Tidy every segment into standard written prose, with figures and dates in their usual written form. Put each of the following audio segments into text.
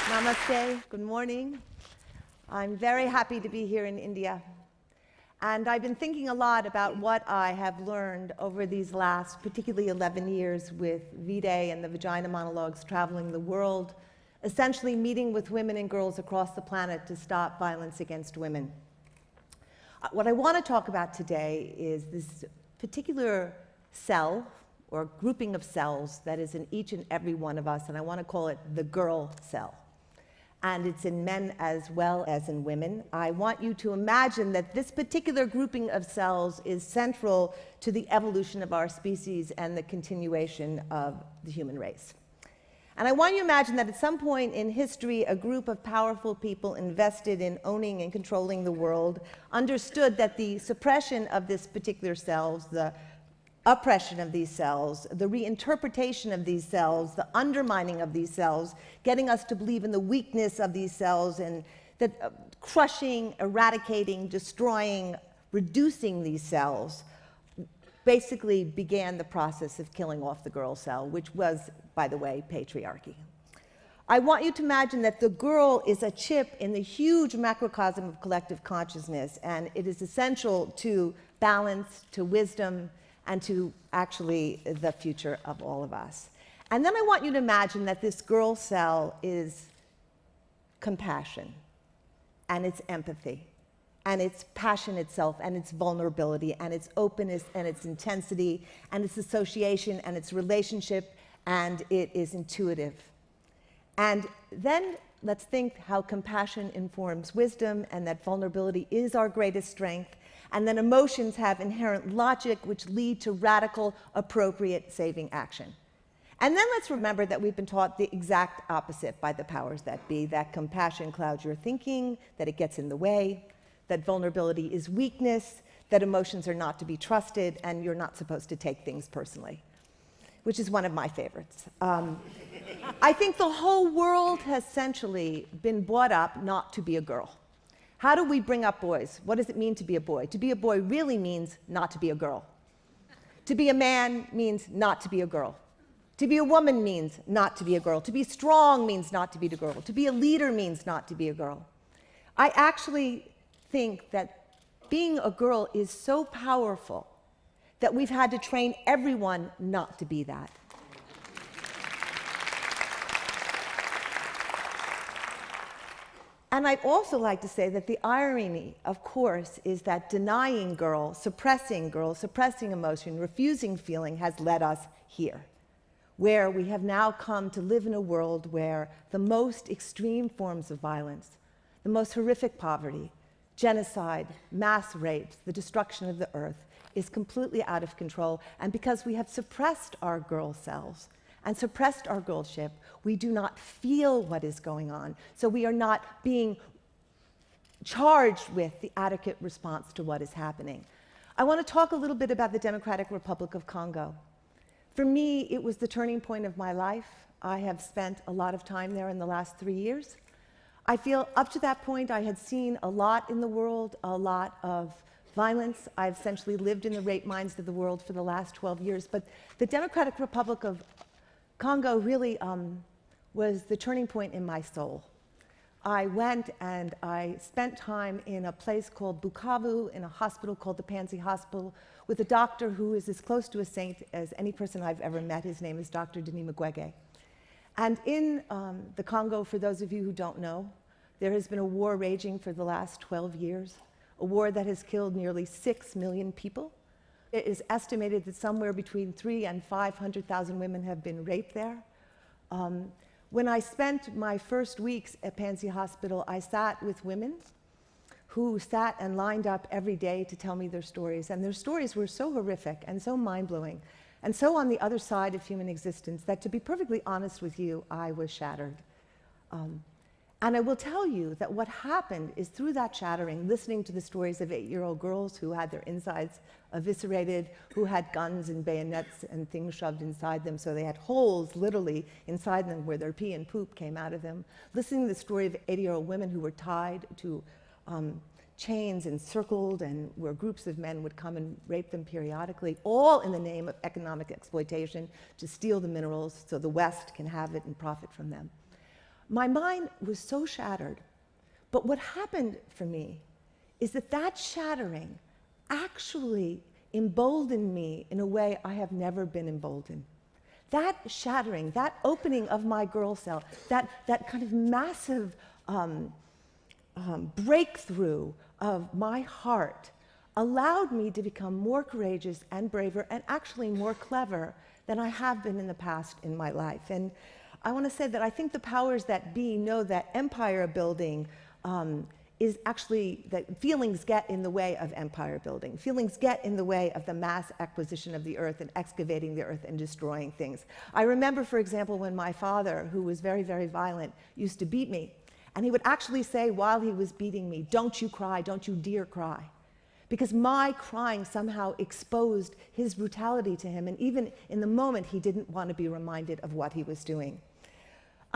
Namaste, good morning. I'm very happy to be here in India. And I've been thinking a lot about what I have learned over these last, particularly 11 years with V-Day and the Vagina Monologues, traveling the world, essentially meeting with women and girls across the planet to stop violence against women. What I want to talk about today is this particular cell, or grouping of cells, that is in each and every one of us, and I want to call it the girl cell. And it's in men as well as in women. I want you to imagine that this particular grouping of cells is central to the evolution of our species and the continuation of the human race. And I want you to imagine that at some point in history, a group of powerful people invested in owning and controlling the world understood that the suppression of this particular cells, the oppression of these cells, the reinterpretation of these cells, the undermining of these cells, getting us to believe in the weakness of these cells, and that crushing, eradicating, destroying, reducing these cells basically began the process of killing off the girl cell, which was, by the way, patriarchy. I want you to imagine that the girl is a chip in the huge macrocosm of collective consciousness, and it is essential to balance, to wisdom, and to actually the future of all of us. And then I want you to imagine that this girl cell is compassion, and it's empathy, and it's passion itself, and its vulnerability, and its openness, and its intensity, and its association, and its relationship, and it is intuitive. And then let's think how compassion informs wisdom, and that vulnerability is our greatest strength, and then emotions have inherent logic which lead to radical, appropriate saving action. And then let's remember that we've been taught the exact opposite by the powers that be, that compassion clouds your thinking, that it gets in the way, that vulnerability is weakness, that emotions are not to be trusted, and you're not supposed to take things personally, which is one of my favorites. I think the whole world has essentially been brought up not to be a girl. How do we bring up boys? What does it mean to be a boy? To be a boy really means not to be a girl. To be a man means not to be a girl. To be a woman means not to be a girl. To be strong means not to be a girl. To be a leader means not to be a girl. I actually think that being a girl is so powerful that we've had to train everyone not to be that. And I'd also like to say that the irony, of course, is that denying girls, suppressing emotion, refusing feeling has led us here, where we have now come to live in a world where the most extreme forms of violence, the most horrific poverty, genocide, mass rapes, the destruction of the earth is completely out of control. And because we have suppressed our girl cells, and suppressed our girlship, we do not feel what is going on. So we are not being charged with the adequate response to what is happening. I want to talk a little bit about the Democratic Republic of Congo. For me, it was the turning point of my life. I have spent a lot of time there in the last 3 years. I feel up to that point I had seen a lot in the world, a lot of violence. I've essentially lived in the rape mines of the world for the last 12 years. But the Democratic Republic of Congo really was the turning point in my soul. I went and I spent time in a place called Bukavu, in a hospital called the Panzi Hospital, with a doctor who is as close to a saint as any person I've ever met. His name is Dr. Denis Mukwege. And in the Congo, for those of you who don't know, there has been a war raging for the last 12 years, a war that has killed nearly 6 million people. It is estimated that somewhere between 300,000 and 500,000 women have been raped there. When I spent my first weeks at Panzi Hospital, I sat with women who sat and lined up every day to tell me their stories. And their stories were so horrific and so mind-blowing and so on the other side of human existence that, to be perfectly honest with you, I was shattered. And I will tell you that what happened is through that shattering, listening to the stories of 8-year-old girls who had their insides eviscerated, who had guns and bayonets and things shoved inside them, so they had holes literally inside them where their pee and poop came out of them. Listening to the story of 80-year-old women who were tied to chains and circled, and where groups of men would come and rape them periodically, all in the name of economic exploitation to steal the minerals so the West can have it and profit from them. My mind was so shattered, but what happened for me is that that shattering actually emboldened me in a way I have never been emboldened. That shattering, that opening of my girl cell, that kind of massive breakthrough of my heart allowed me to become more courageous and braver and actually more clever than I have been in the past in my life. And I want to say that I think the powers that be know that empire building is actually that feelings get in the way of empire building. Feelings get in the way of the mass acquisition of the earth and excavating the earth and destroying things. I remember, for example, when my father, who was very, very violent, used to beat me. And he would actually say while he was beating me, "Don't you cry, don't you dare cry." Because my crying somehow exposed his brutality to him. And even in the moment, he didn't want to be reminded of what he was doing.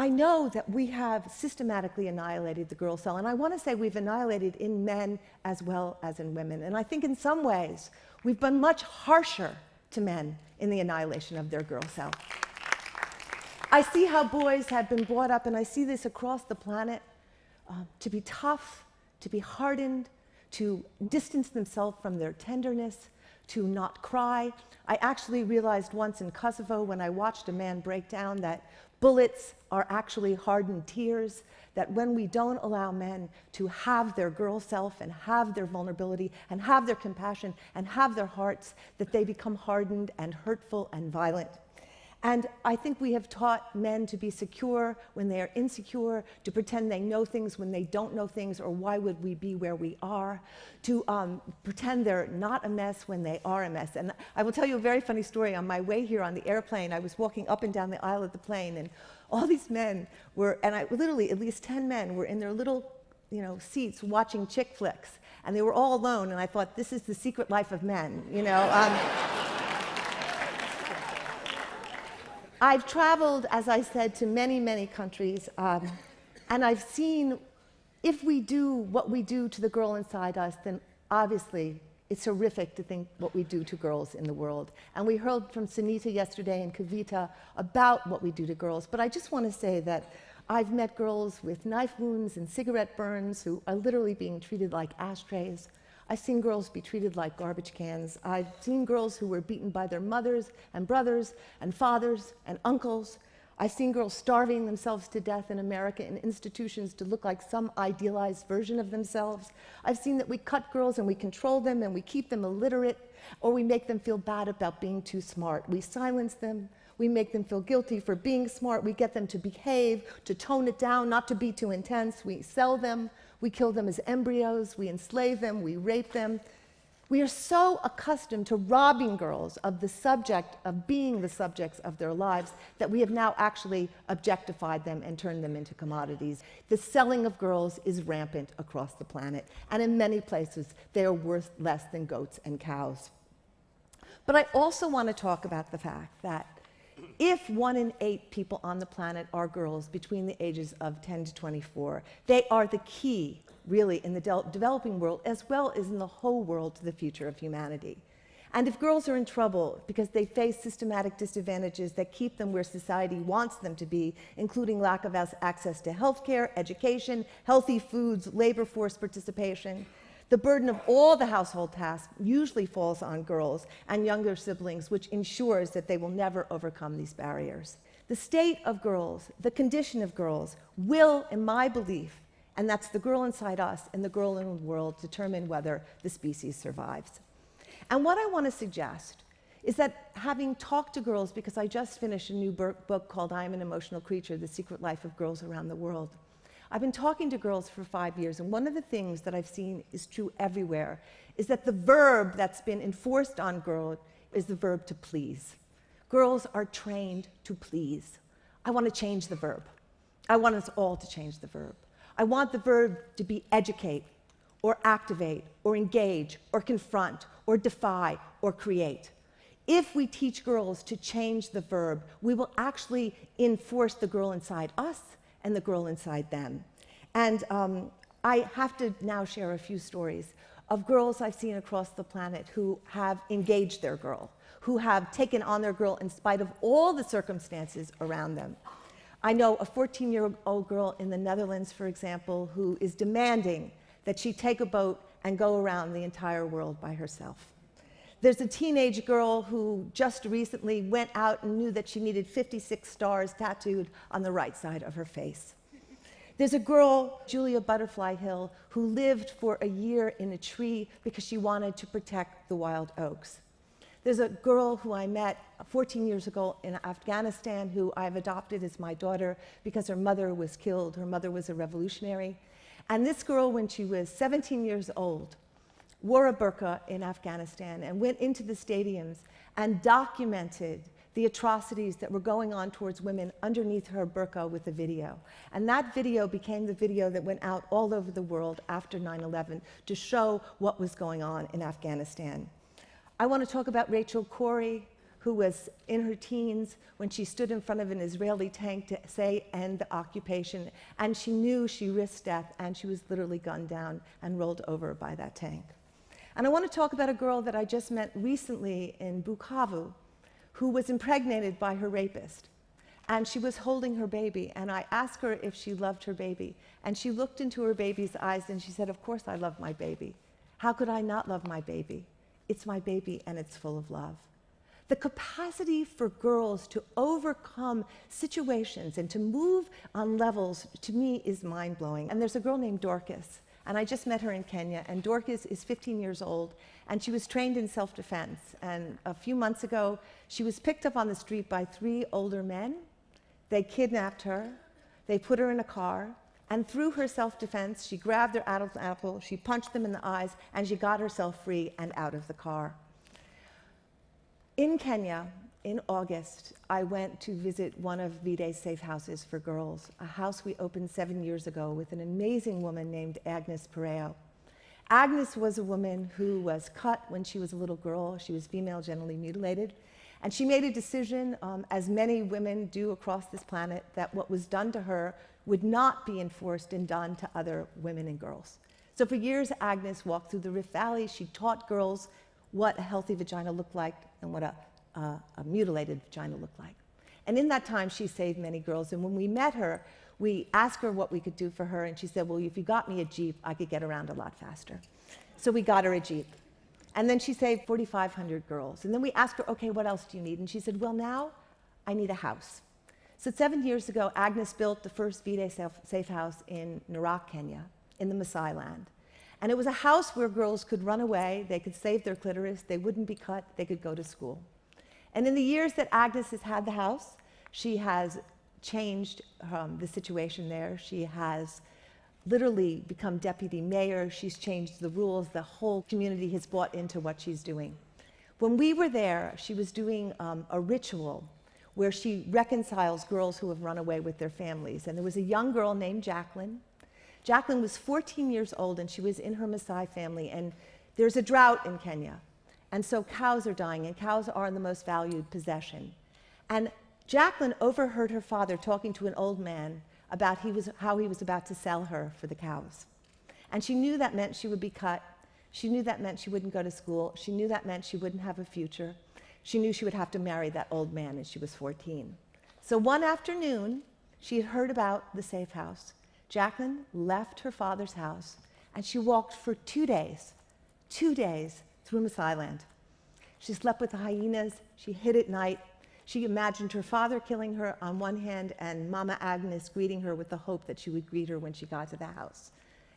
I know that we have systematically annihilated the girl cell, and I want to say we've annihilated in men as well as in women. And I think in some ways, we've been much harsher to men in the annihilation of their girl cell. I see how boys have been brought up, and I see this across the planet, to be tough, to be hardened, to distance themselves from their tenderness, to not cry. I actually realized once in Kosovo when I watched a man break down that bullets are actually hardened tears, that when we don't allow men to have their girl self and have their vulnerability and have their compassion and have their hearts, that they become hardened and hurtful and violent. And I think we have taught men to be secure when they are insecure, to pretend they know things when they don't know things, or why would we be where we are, to pretend they're not a mess when they are a mess. And I will tell you a very funny story. On my way here on the airplane, I was walking up and down the aisle of the plane, and all these men were, and literally at least 10 men were in their little seats watching chick flicks, and they were all alone, and I thought, this is the secret life of men, I've traveled, as I said, to many, many countries, and I've seen if we do what we do to the girl inside us, then obviously it's horrific to think what we do to girls in the world. And we heard from Sunita yesterday and Kavita about what we do to girls, but I just want to say that I've met girls with knife wounds and cigarette burns who are literally being treated like ashtrays. I've seen girls be treated like garbage cans. I've seen girls who were beaten by their mothers and brothers and fathers and uncles. I've seen girls starving themselves to death in America in institutions to look like some idealized version of themselves. I've seen that we cut girls and we control them and we keep them illiterate, or we make them feel bad about being too smart. We silence them. We make them feel guilty for being smart. We get them to behave, to tone it down, not to be too intense. We sell them. We kill them as embryos, we enslave them, we rape them. We are so accustomed to robbing girls of the subject, of being the subjects of their lives, that we have now actually objectified them and turned them into commodities. The selling of girls is rampant across the planet, and in many places, they are worth less than goats and cows. But I also want to talk about the fact that if 1 in 8 people on the planet are girls between the ages of 10 to 24, they are the key, really, in the developing world, as well as in the whole world, to the future of humanity. And if girls are in trouble because they face systematic disadvantages that keep them where society wants them to be, including lack of access to healthcare, education, healthy foods, labor force participation, the burden of all the household tasks usually falls on girls and younger siblings, which ensures that they will never overcome these barriers. The state of girls, the condition of girls, will, in my belief, and that's the girl inside us and the girl in the world, determine whether the species survives. And what I want to suggest is that, having talked to girls, because I just finished a new book called I Am an Emotional Creature, The Secret Life of Girls Around the World, I've been talking to girls for 5 years, and one of the things that I've seen is true everywhere is that the verb that's been enforced on girls is the verb to please. Girls are trained to please. I want to change the verb. I want us all to change the verb. I want the verb to be educate, or activate, or engage, or confront, or defy, or create. If we teach girls to change the verb, we will actually enforce the girl inside us and the girl inside them. And I have to now share a few stories of girls I've seen across the planet who have engaged their girl, who have taken on their girl in spite of all the circumstances around them. I know a 14-year-old girl in the Netherlands, for example, who is demanding that she take a boat and go around the entire world by herself. There's a teenage girl who just recently went out and knew that she needed 56 stars tattooed on the right side of her face. There's a girl, Julia Butterfly Hill, who lived for a year in a tree because she wanted to protect the wild oaks. There's a girl who I met 14 years ago in Afghanistan who I've adopted as my daughter because her mother was killed. Her mother was a revolutionary. And this girl, when she was 17 years old, wore a burqa in Afghanistan and went into the stadiums and documented the atrocities that were going on towards women underneath her burqa with a video. And that video became the video that went out all over the world after 9/11 to show what was going on in Afghanistan. I want to talk about Rachel Corrie, who was in her teens when she stood in front of an Israeli tank to say end the occupation, and she knew she risked death, and she was literally gunned down and rolled over by that tank. And I want to talk about a girl that I just met recently in Bukavu who was impregnated by her rapist. And she was holding her baby, and I asked her if she loved her baby. And she looked into her baby's eyes and she said, "Of course I love my baby. How could I not love my baby? It's my baby and it's full of love." The capacity for girls to overcome situations and to move on levels, to me, is mind-blowing. And there's a girl named Dorcas, and I just met her in Kenya, and Dorcas is 15 years old, and she was trained in self-defense. And a few months ago, she was picked up on the street by 3 older men. They kidnapped her, they put her in a car, and through her self-defense, she grabbed their adult apple, she punched them in the eyes, and she got herself free and out of the car. In Kenya, in August, I went to visit one of Vide's safe houses for girls, a house we opened 7 years ago with an amazing woman named Agnes Pereyo. Agnes was a woman who was cut when she was a little girl. She was female genitally mutilated. And she made a decision, as many women do across this planet, that what was done to her would not be enforced and done to other women and girls. So for years, Agnes walked through the Rift Valley. She taught girls what a healthy vagina looked like and what a mutilated vagina looked like. And in that time, she saved many girls. And when we met her, we asked her what we could do for her, and she said, "Well, if you got me a Jeep, I could get around a lot faster." So we got her a Jeep. And then she saved 4,500 girls. And then we asked her, "Okay, what else do you need?" And she said, "Well, now I need a house." So 7 years ago, Agnes built the first Vide safe house in Narok, Kenya, in the Maasai land. And it was a house where girls could run away, they could save their clitoris, they wouldn't be cut, they could go to school. And in the years that Agnes has had the house, she has changed the situation there. She has literally become deputy mayor. She's changed the rules. The whole community has bought into what she's doing. When we were there, she was doing a ritual where she reconciles girls who have run away with their families. And there was a young girl named Jacqueline. Jacqueline was 14 years old, and she was in her Maasai family. And there's a drought in Kenya. And so cows are dying, and cows are the most valued possession. And Jacqueline overheard her father talking to an old man about how he was about to sell her for the cows. And she knew that meant she would be cut. She knew that meant she wouldn't go to school. She knew that meant she wouldn't have a future. She knew she would have to marry that old man as she was 14. So one afternoon, she had heard about the safe house. Jacqueline left her father's house, and she walked for 2 days through Maasai land. She slept with the hyenas. She hid at night. She imagined her father killing her on one hand and Mama Agnes greeting her with the hope that she would greet her when she got to the house.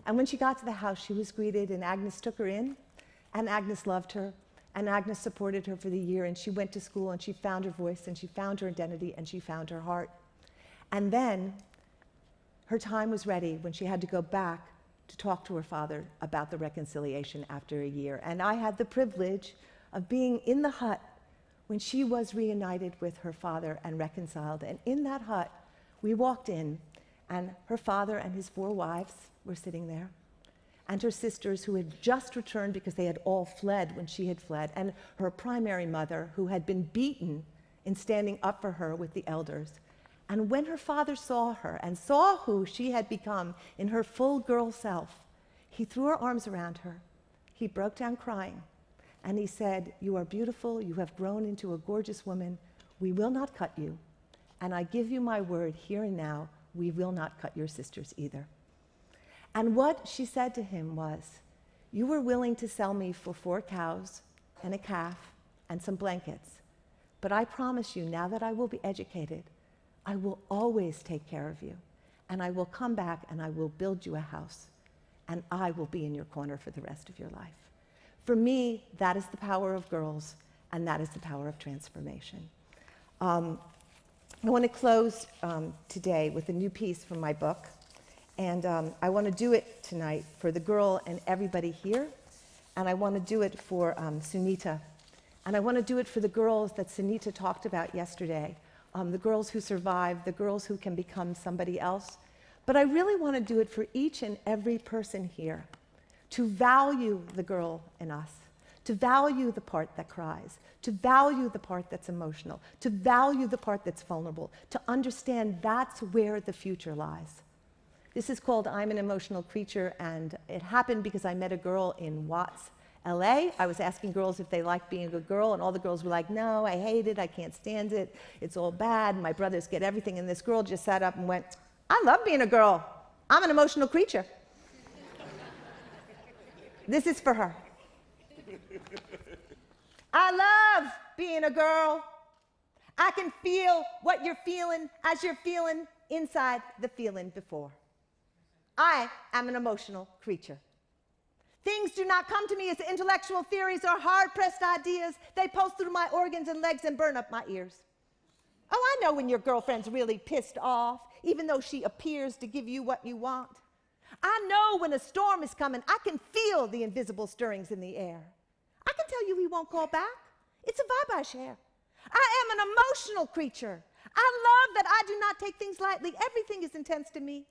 And when she got to the house, she was greeted, and Agnes took her in, and Agnes loved her, and Agnes supported her for the year, and she went to school, and she found her voice, and she found her identity, and she found her heart. And then her time was ready when she had to go back to talk to her father about the reconciliation after a year. And I had the privilege of being in the hut when she was reunited with her father and reconciled. And in that hut, we walked in, And her father and his 4 wives were sitting there, and her sisters who had just returned because they had all fled when she had fled, and her primary mother who had been beaten in standing up for her with the elders. And when her father saw her and saw who she had become in her full girl self, he threw her arms around her. He broke down crying, and he said, "You are beautiful. You have grown into a gorgeous woman. We will not cut you. And I give you my word here and now, we will not cut your sisters either." And what she said to him was, "You were willing to sell me for 4 cows and a calf and some blankets. But I promise you, now that I will be educated, I will always take care of you. And I will come back and I will build you a house. And I will be in your corner for the rest of your life." For me, that is the power of girls, and that is the power of transformation. I want to close today with a new piece from my book. And I want to do it tonight for the girl and everybody here. And I want to do it for Sunita. And I want to do it for the girls that Sunita talked about yesterday, the girls who survive, the girls who can become somebody else. But I really want to do it for each and every person here, to value the girl in us, to value the part that cries, to value the part that's emotional, to value the part that's vulnerable, to understand that's where the future lies. This is called I'm an Emotional Creature, and it happened because I met a girl in Watts, LA. I was asking girls if they liked being a good girl, and all the girls were like, "No, I hate it, I can't stand it, it's all bad, my brothers get everything." And this girl just sat up and went, "I love being a girl. I'm an emotional creature." This is for her. I love being a girl. I can feel what you're feeling as you're feeling inside the feeling before. I am an emotional creature. Things do not come to me as intellectual theories or hard-pressed ideas. They pulse through my organs and legs and burn up my ears. Oh, I know when your girlfriend's really pissed off, even though she appears to give you what you want. I know when a storm is coming. I can feel the invisible stirrings in the air. I can tell you he won't call back. It's a vibe I share. I am an emotional creature. I love that I do not take things lightly. Everything is intense to me.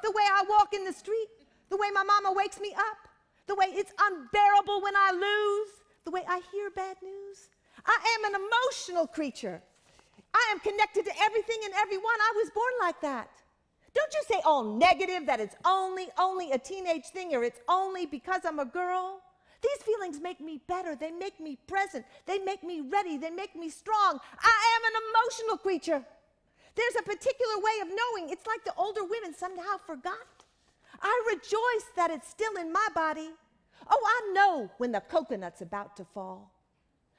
The way I walk in the street, the way my mama wakes me up, the way it's unbearable when I lose, the way I hear bad news. I am an emotional creature. I am connected to everything and everyone. I was born like that. Don't you say all negative, that it's only a teenage thing, or it's only because I'm a girl. These feelings make me better. They make me present. They make me ready. They make me strong. I am an emotional creature. There's a particular way of knowing. It's like the older women somehow forgot. I rejoice that it's still in my body. Oh, I know when the coconut's about to fall.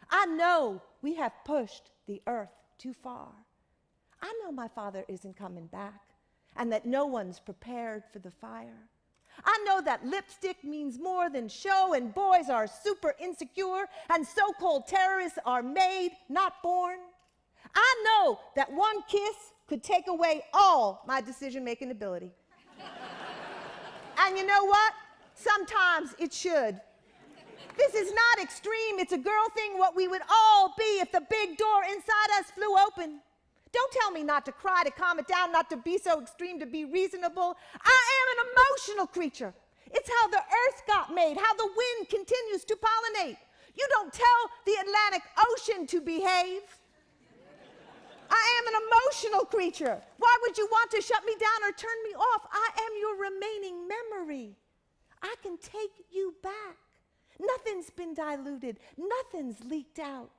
I know we have pushed the earth too far. I know my father isn't coming back, and that no one's prepared for the fire. I know that lipstick means more than show, and boys are super insecure, and so-called terrorists are made, not born. I know that one kiss could take away all my decision-making ability. And you know what? Sometimes it should. This is not extreme. It's a girl thing, what we would all be if the big door inside us flew open. Don't tell me not to cry, to calm it down, not to be so extreme, to be reasonable. I am an emotional creature. It's how the earth got made, how the wind continues to pollinate. You don't tell the Atlantic Ocean to behave. I am an emotional creature. Why would you want to shut me down or turn me off? I am your remaining memory. I can take you back. Nothing's been diluted. Nothing's leaked out.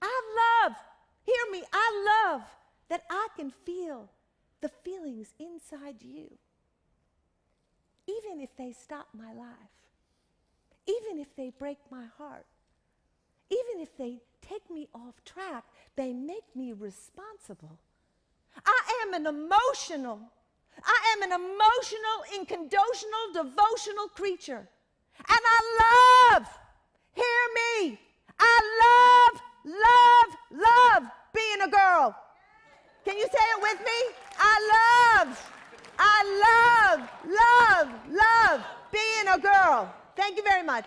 I love, hear me, I love that I can feel the feelings inside you. Even if they stop my life. Even if they break my heart. Even if they take me off track, they make me responsible. I am an emotional, inconditional, devotional creature. And I love, hear me, I love being a girl. Can you say it with me? I love being a girl. Thank you very much.